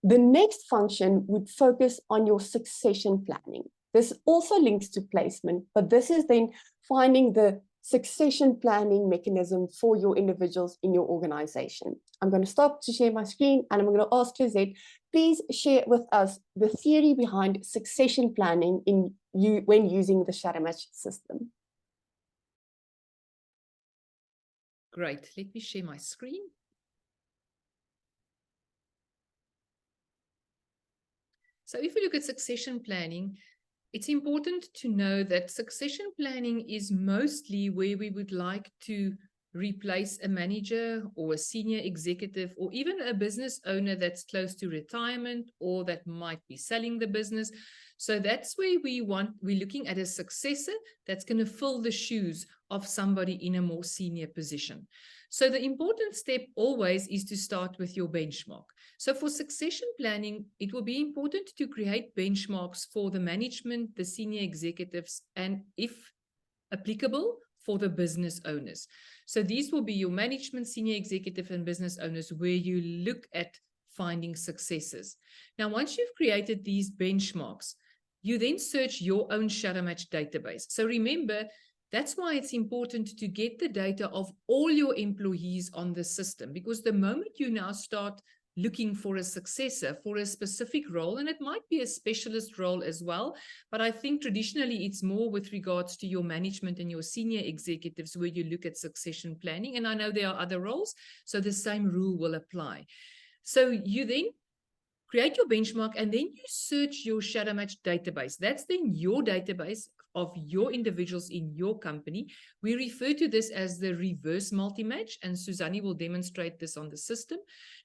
The next function would focus on your succession planning. This also links to placement, but this is then finding the succession planning mechanism for your individuals in your organization. I'm going to stop to share my screen and I'm going to ask Josette, please share with us the theory behind succession planning when using the shadow match system. Great. Let me share my screen. So if we look at succession planning, it's important to know that succession planning is mostly where we would like to replace a manager or a senior executive or even a business owner that's close to retirement or that might be selling the business. So that's where we're looking at a successor that's going to fill the shoes of somebody in a more senior position. So the important step always is to start with your benchmark. So for succession planning, it will be important to create benchmarks for the management, the senior executives, and if applicable, for the business owners. So these will be your management, senior executive, and business owners where you look at finding successors. Now, once you've created these benchmarks, you then search your own shadow match database. So remember, that's why it's important to get the data of all your employees on the system, because the moment you now start looking for a successor for a specific role, and it might be a specialist role as well, but I think traditionally it's more with regards to your management and your senior executives where you look at succession planning. And I know there are other roles, so the same rule will apply. So you then create your benchmark and then you search your shadow match database. That's then your database of your individuals in your company. We refer to this as the reverse multi-match, and Suzanne will demonstrate this on the system.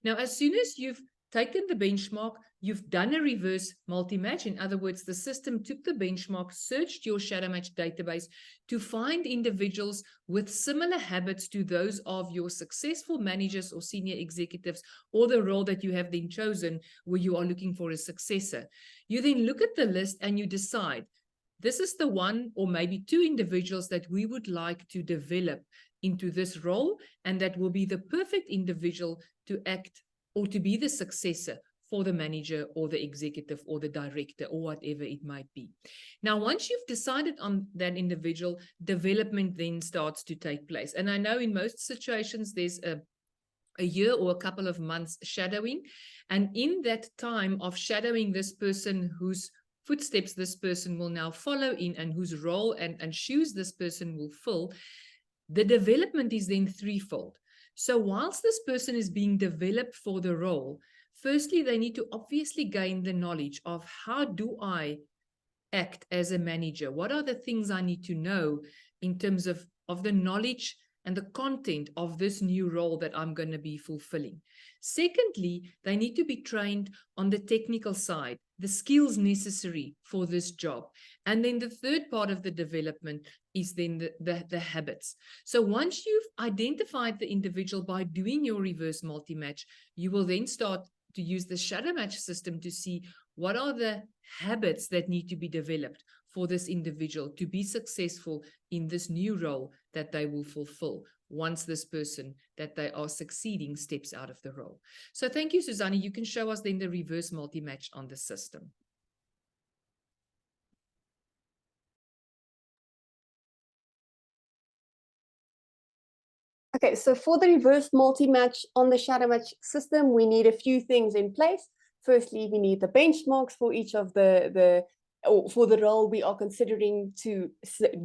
Now, as soon as you've taken the benchmark, you've done a reverse multi-match. In other words, the system took the benchmark, searched your shadow match database to find individuals with similar habits to those of your successful managers or senior executives, or the role that you have then chosen where you are looking for a successor. You then look at the list and you decide, this is the one or maybe two individuals that we would like to develop into this role, and that will be the perfect individual to act or to be the successor for the manager or the executive or the director or whatever it might be. Now, once you've decided on that individual, development then starts to take place. And I know in most situations there's a year or a couple of months shadowing. And in that time of shadowing this person whose footsteps this person will now follow in and whose role and shoes this person will fill, the development is then threefold. So whilst this person is being developed for the role, firstly, they need to obviously gain the knowledge of how do I act as a manager? What are the things I need to know in terms of the knowledge and the content of this new role that I'm going to be fulfilling? Secondly, they need to be trained on the technical side, the skills necessary for this job. And then the third part of the development is then the habits. So once you've identified the individual by doing your reverse multi-match, you will then start to use the shadow match system to see what are the habits that need to be developed for this individual to be successful in this new role that they will fulfill once this person that they are succeeding steps out of the role. So thank you, Suzanne. You can show us then the reverse multi-match on the system. Okay, so for the reverse multi-match on the shadow match system, we need a few things in place. Firstly, we need the benchmarks for each of for the role we are considering to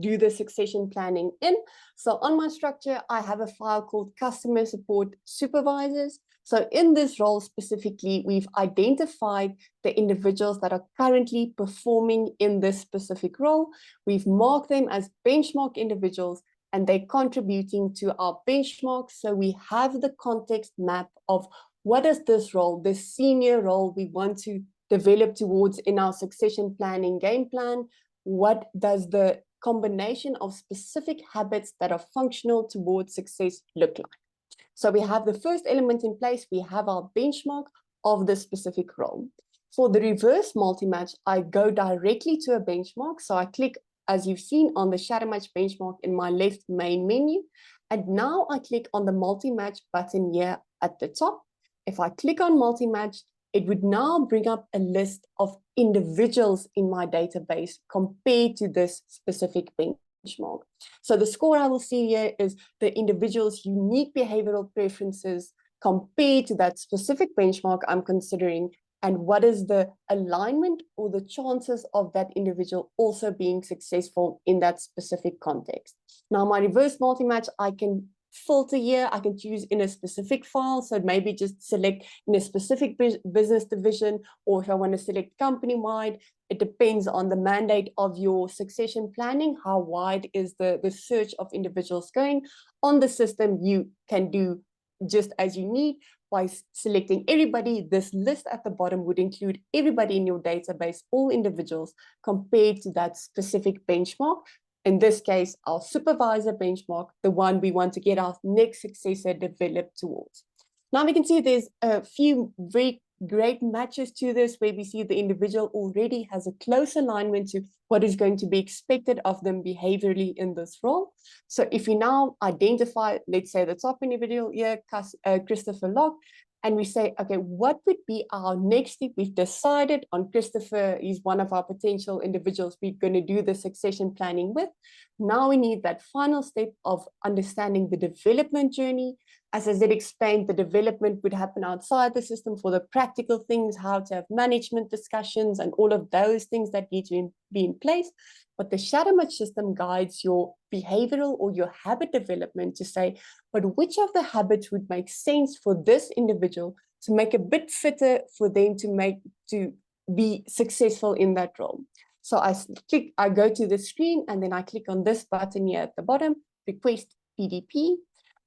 do the succession planning in. So on my structure, I have a file called Customer Support Supervisors. So in this role specifically, we've identified the individuals that are currently performing in this specific role. We've marked them as benchmark individuals, and they're contributing to our benchmark. So we have the context map of what is this role, this senior role we want to develop towards in our succession planning game plan. What does the combination of specific habits that are functional towards success look like? So we have the first element in place. We have our benchmark of the specific role. For the reverse multi-match, I go directly to a benchmark. So I click, as you've seen, on the shadow match benchmark in my left main menu. And now I click on the multi-match button here at the top. If I click on multi-match, it would now bring up a list of individuals in my database compared to this specific benchmark. So the score I will see here is the individual's unique behavioral preferences compared to that specific benchmark I'm considering, and what is the alignment or the chances of that individual also being successful in that specific context. Now, my reverse multi-match, I can filter here. I can choose in a specific file. So maybe just select in a specific business division, or if I want to select company-wide, it depends on the mandate of your succession planning. How wide is the search of individuals going on the system? You can do just as you need by selecting everybody. This list at the bottom would include everybody in your database, all individuals compared to that specific benchmark. In this case, our supervisor benchmark, the one we want to get our next successor developed towards. Now we can see there's a few very great matches to this, where we see the individual already has a close alignment to what is going to be expected of them behaviorally in this role. So if we now identify, let's say the top individual here, Christopher Locke, and we say, okay, what would be our next step? We've decided on Christopher. He's one of our potential individuals we're going to do the succession planning with. Now we need that final step of understanding the development journey. As I said, explained, the development would happen outside the system for the practical things, how to have management discussions and all of those things that need to be in place. But the shadow match system guides your behavioral or your habit development to say, but which of the habits would make sense for this individual to make a bit fitter for them to be successful in that role. So I go to the screen and then I click on this button here at the bottom, request PDP.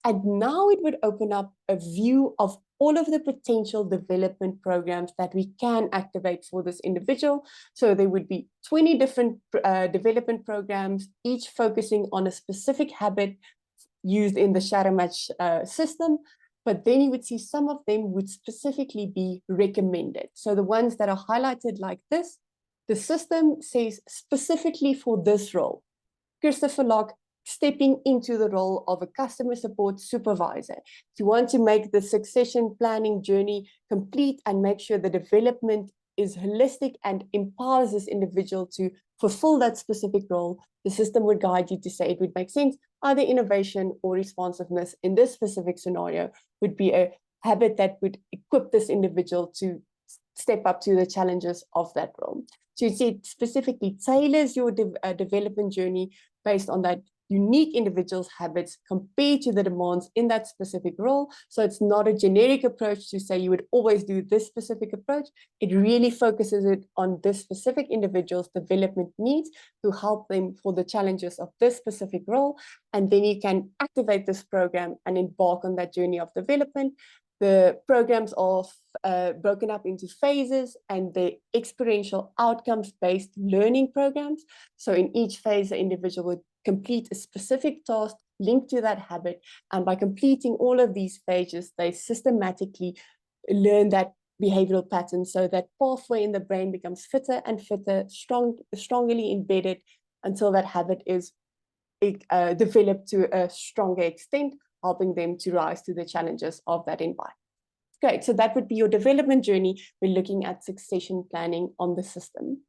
And now it would open up a view of all of the potential development programs that we can activate for this individual. So there would be 20 different development programs, each focusing on a specific habit used in the shadow match system. But then you would see some of them would specifically be recommended. So the ones that are highlighted like this, the system says specifically for this role, Christopher Locke, stepping into the role of a customer support supervisor. If you want to make the succession planning journey complete and make sure the development is holistic and empowers this individual to fulfill that specific role, the system would guide you to say it would make sense. Either innovation or responsiveness in this specific scenario would be a habit that would equip this individual to step up to the challenges of that role. So you see, it specifically tailors your development journey based on that unique individual's habits compared to the demands in that specific role. So it's not a generic approach to say you would always do this specific approach. It really focuses it on this specific individual's development needs to help them for the challenges of this specific role. And then you can activate this program and embark on that journey of development. The programs are broken up into phases, and the experiential outcomes-based learning programs. So in each phase, the individual would complete a specific task linked to that habit. And by completing all of these phases, they systematically learn that behavioral pattern, so that pathway in the brain becomes fitter and fitter, strongly embedded until that habit is developed to a stronger extent, helping them to rise to the challenges of that environment. Great, so that would be your development journey. We're looking at succession planning on the system.